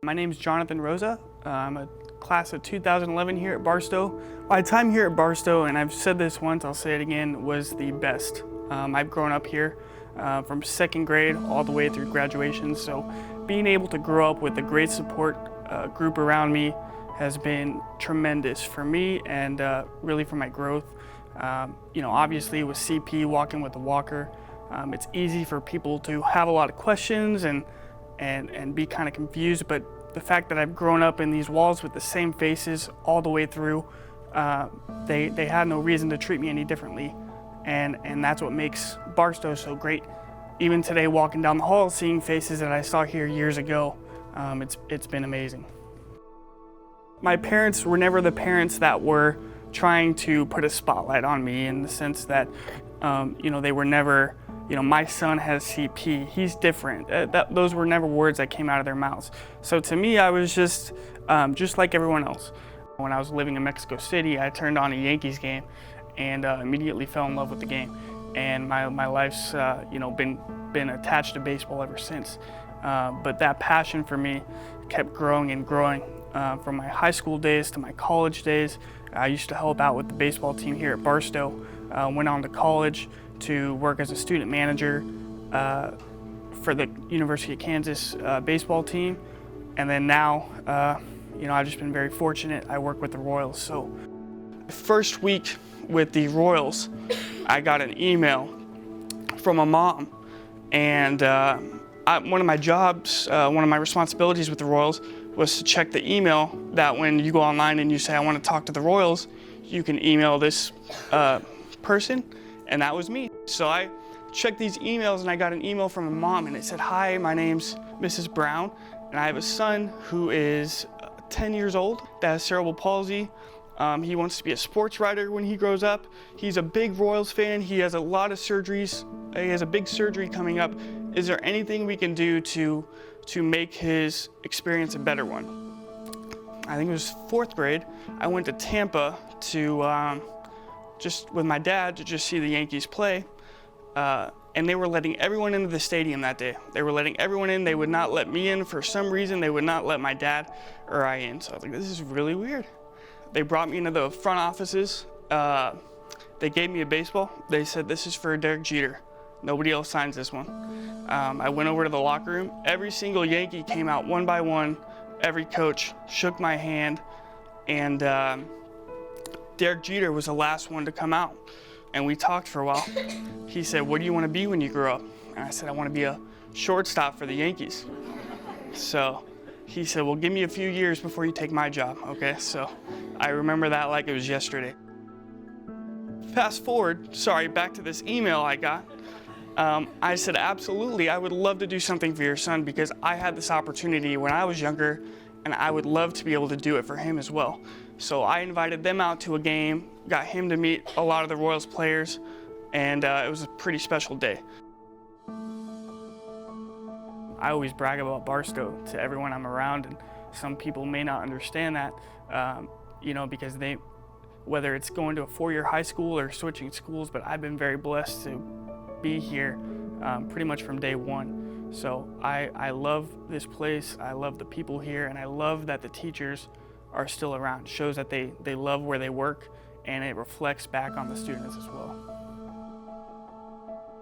My name is Jonathan Rosa. I'm a class of 2011 here at Barstow. My time here at Barstow, and I've said this once, I'll say it again, was the best. I've grown up here from second grade all the way through graduation, so being able to grow up with a great support group around me has been tremendous for me and really for my growth. Obviously with CP, walking with a walker, it's easy for people to have a lot of questions and be kind of confused, but the fact that I've grown up in these walls with the same faces all the way through, they had no reason to treat me any differently, and that's what makes Barstow so great. Even today, walking down the hall, seeing faces that I saw here years ago, it's been amazing. My parents were never the parents that were trying to put a spotlight on me, in the sense that they were never, my son has CP, he's different. Those were never words that came out of their mouths. So to me, I was just like everyone else. When I was living in Mexico City, I turned on a Yankees game and immediately fell in love with the game. And my life's been attached to baseball ever since. But that passion for me kept growing and growing. From my high school days to my college days, I used to help out with the baseball team here at Barstow. Went on to college to work as a student manager for the University of Kansas baseball team. And then now, I've just been very fortunate. I work with the Royals. So the first week with the Royals, I got an email from a mom. And one of my jobs, one of my responsibilities with the Royals was to check the email, that when you go online and you say, I want to talk to the Royals, you can email this person, and that was me. So I checked these emails and I got an email from a mom and it said, hi, my name's Mrs. Brown, and I have a son who is 10 years old that has cerebral palsy. He wants to be a sports writer when he grows up. He's a big Royals fan. He has a lot of surgeries. He has a big surgery coming up. Is there anything we can do to make his experience a better one? I think it was fourth grade. I went to Tampa to just with my dad to just see the Yankees play. And they were letting everyone into the stadium that day. They were letting everyone in. They would not let me in for some reason. They would not let my dad or I in. So I was like, this is really weird. They brought me into the front offices. They gave me a baseball. They said, this is for Derek Jeter. Nobody else signs this one. I went over to the locker room. Every single Yankee came out one by one. Every coach shook my hand. And Derek Jeter was the last one to come out. And we talked for a while. He said, what do you want to be when you grow up? And I said, I want to be a shortstop for the Yankees. So he said, well, give me a few years before you take my job, okay? So I remember that like it was yesterday. Fast forward, back to this email I got. I said, absolutely, I would love to do something for your son because I had this opportunity when I was younger and I would love to be able to do it for him as well. So I invited them out to a game, got him to meet a lot of the Royals players, and it was a pretty special day. I always brag about Barstow to everyone I'm around, and some people may not understand that, because whether it's going to a four-year high school or switching schools, but I've been very blessed to be here pretty much from day one. So I love this place, I love the people here, and I love that the teachers are still around. It shows that they love where they work, and it reflects back on the students as well.